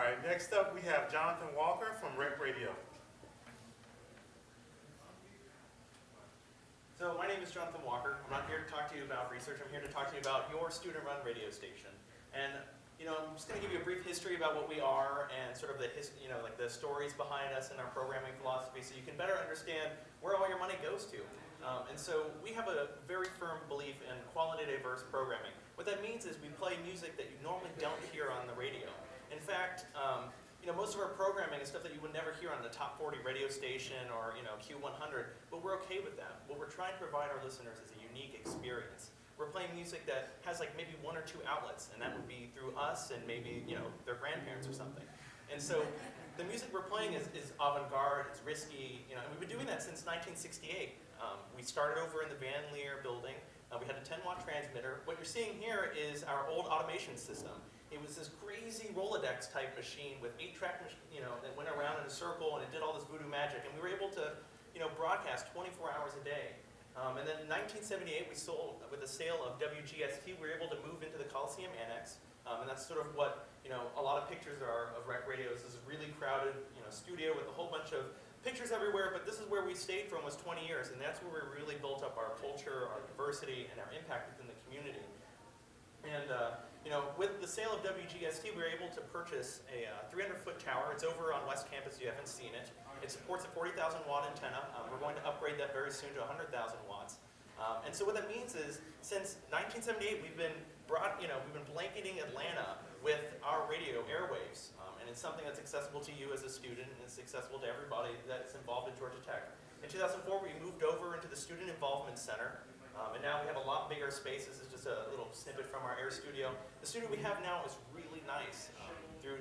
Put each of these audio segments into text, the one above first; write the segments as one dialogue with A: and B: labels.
A: right, next up we have Jonathan Walker from Rec Radio.
B: So my name is Jonathan Walker. I'm not here to talk to you about research. I'm here to talk to you about your student-run radio station. And I'm just going to give you a brief history about what we are and sort of the like the stories behind us and our programming philosophy, so you can better understand where all your money goes to. And so we have a very firm belief in quality diverse programming. What that means is we play music that you normally don't hear on the radio. In fact, most of our programming is stuff that you would never hear on the top 40 radio station or Q100, but we're okay with that. What we're trying to provide our listeners is a unique experience. We're playing music that has like maybe one or two outlets, and that would be through us and maybe their grandparents or something. And so the music we're playing is avant-garde, it's risky, and we've been doing that since 1968. We started over in the Van Leer building. We had a 10-watt transmitter. What you're seeing here is our old automation system. It was this crazy Rolodex type machine with 8-track, that went around in a circle and it did all this voodoo magic. And we were able to, broadcast 24 hours a day. And then in 1978, we sold, with the sale of WGST, we were able to move into the Coliseum Annex. And that's sort of what, a lot of pictures are of Rec Radios. This is a really crowded, studio with a whole bunch of pictures everywhere, but this is where we stayed for almost 20 years, and that's where we really built up our culture, our diversity, and our impact within the community. And with the sale of WGST, we were able to purchase a 300-foot tower. It's over on West Campus. You haven't seen it. It supports a 40,000-watt antenna. We're going to upgrade that very soon to 100,000 watts. And so what that means is, since 1978, we've been blanketing Atlanta with our radio airwaves. And it's something that's accessible to you as a student, and it's accessible to everybody that's involved in Georgia Tech. In 2004, we moved over into the Student Involvement Center. And now we have a lot bigger space. This is just a little snippet from our air studio. The studio we have now is really nice. Through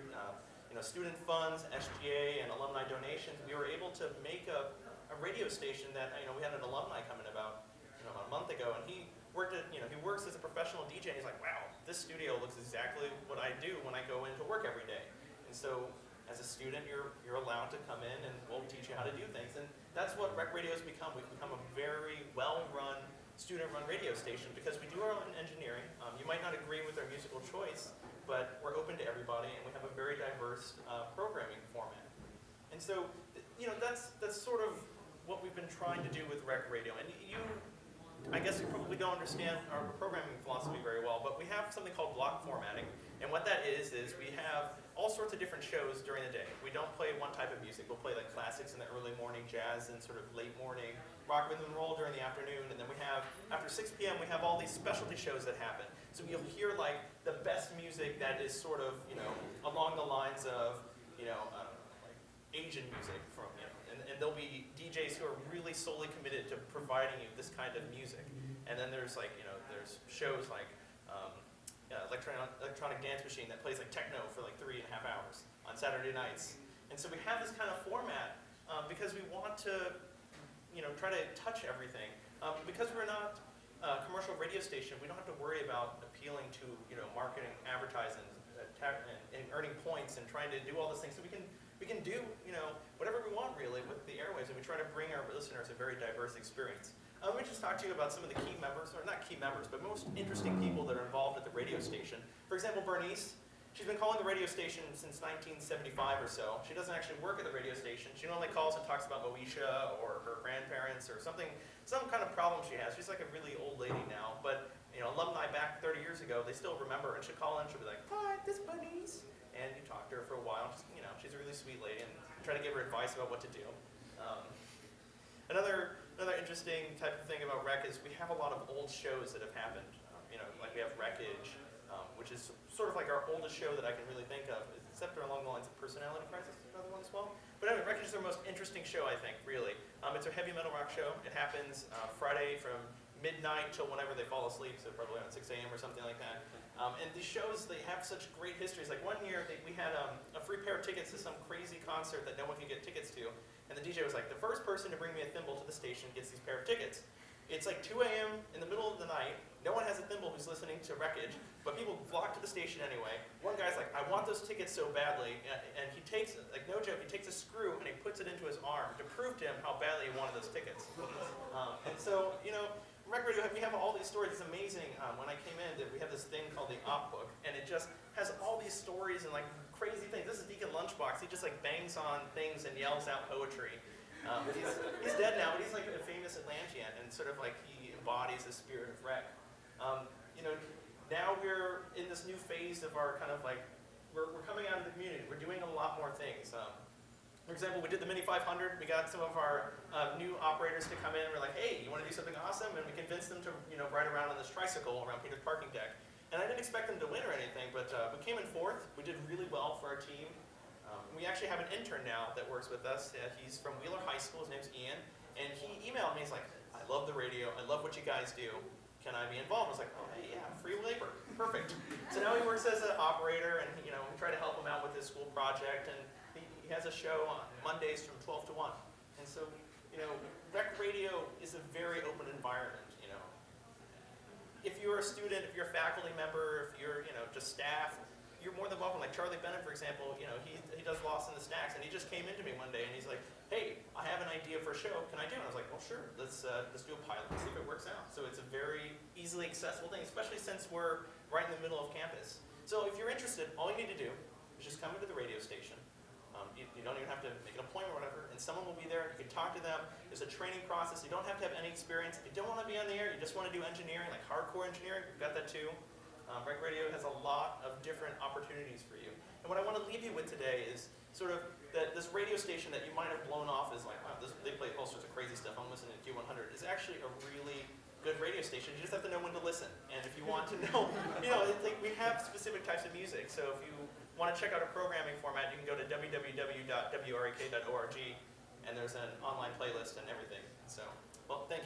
B: student funds, SGA, and alumni donations, we were able to make a radio station that we had an alumni coming about a month ago, and he worked he works as a professional DJ, and he's like, wow, this studio looks exactly what I do when I go into work every day. And so, as a student, you're allowed to come in, and we'll teach you how to do things. And that's what Rec Radio has become. We've become a very well-run, student-run radio station because we do our own engineering. You might not agree with our musical choice, but we're open to everybody, and we have a very diverse programming format. And so, that's sort of what we've been trying to do with Rec Radio. And I guess you probably don't understand our programming philosophy very well, but we have something called block formatting. And what that is we have all sorts of different shows during the day. We don't play one type of music. We'll play like classics in the early morning, jazz and sort of late morning, rock, rhythm, and roll during the afternoon. And then we have, after 6 p.m., we have all these specialty shows that happen. So you'll hear like the best music that is sort of, along the lines of, like Asian music from, and there'll be DJs who are really solely committed to providing you this kind of music. And then there's like, there's shows like electronic dance machine that plays like techno for like 3.5 hours on Saturday nights. And so we have this kind of format because we want to, try to touch everything. Because we're not a commercial radio station, we don't have to worry about appealing to, marketing, advertising, and earning points and trying to do all those things. So we can do, whatever we want really with the airwaves, and we try to bring our listeners a very diverse experience. Let me just talk to you about some of the key members, or not key members, but most interesting people that are involved at the radio station. For example, Bernice, she's been calling the radio station since 1975 or so. She doesn't actually work at the radio station. She normally calls and talks about Moesha or her grandparents or some kind of problem she has. She's like a really old lady now, but alumni back 30 years ago, they still remember, and she'll call in, she'll be like, hi, this is Bernice. And you talk to her for a while. She's a really sweet lady, and try to give her advice about what to do. Another interesting type of thing about Rec is we have a lot of old shows that have happened. Like we have Wreckage, which is sort of like our oldest show that I can really think of, except for along the lines of Personality Crisis, another one as well. But anyway, Wreckage is our most interesting show, I think, really. It's a heavy metal rock show. It happens Friday from midnight till whenever they fall asleep, so probably around 6 a.m. or something like that. And these shows, they have such great histories. Like one year, we had a free pair of tickets to some crazy concert that no one could get tickets to. And the DJ was like, the first person to bring me a thimble to the station gets these pair of tickets. It's like 2 a.m. in the middle of the night. No one has a thimble who's listening to Wreckage, but people flock to the station anyway. One guy's like, I want those tickets so badly. And he takes, like no joke, he takes a screw and he puts it into his arm to prove to him how badly he wanted those tickets. And so, Rec Radio, we have all these stories. It's amazing. When I came in, we have this thing called the Op Book, and it just has all these stories and like crazy things. This is Deacon Lunchbox. He just like bangs on things and yells out poetry. He's dead now, but he's like a famous Atlantean, and sort of like he embodies the spirit of rec. You know, now we're in this new phase of our kind of like, we're coming out of the community. We're doing a lot more things. For example, we did the Mini 500. We got some of our new operators to come in. We're like, hey, you want to do something awesome? And we convinced them to, you know, ride around on this tricycle around Peter's parking deck. And I didn't expect them to win or anything, but we came in fourth. We did really well for our team. We actually have an intern now that works with us. He's from Wheeler High School. His name's Ian. And he emailed me. He's like, I love the radio. I love what you guys do. Can I be involved? I was like, oh, hey, yeah, free labor. Perfect. So now he works as an operator, and you know, we try to help him out with his school project. And he has a show on Mondays from 12 to 1. And so, you know, rec radio is a very open environment, you know. If you're a student, if you're a faculty member, if you're, you know, just staff, you're more than welcome. Like Charlie Bennett, for example, you know, he does Lost in the Stacks, and he just came into me one day and he's like, hey, I have an idea for a show, can I do it? And I was like, well, sure, let's do a pilot and see if it works out. So it's a very easily accessible thing, especially since we're right in the middle of campus. So if you're interested, all you need to do is just come into the radio station. You don't even have to make an appointment or whatever, and someone will be there. You can talk to them. There's a training process. You don't have to have any experience. If you don't want to be on the air, you just want to do engineering, like hardcore engineering, we've got that too. Rec Radio has a lot of different opportunities for you. And what I want to leave you with today is sort of that this radio station that you might have blown off as like, wow, they play all sorts of crazy stuff, I'm listening to Q100, is actually a really good radio station. You just have to know when to listen. And if you want to know, you know, it's like we have specific types of music. So if you want to check out our programming format, you can go to www.wrk.org, and there's an online playlist and everything. So, well, thank you.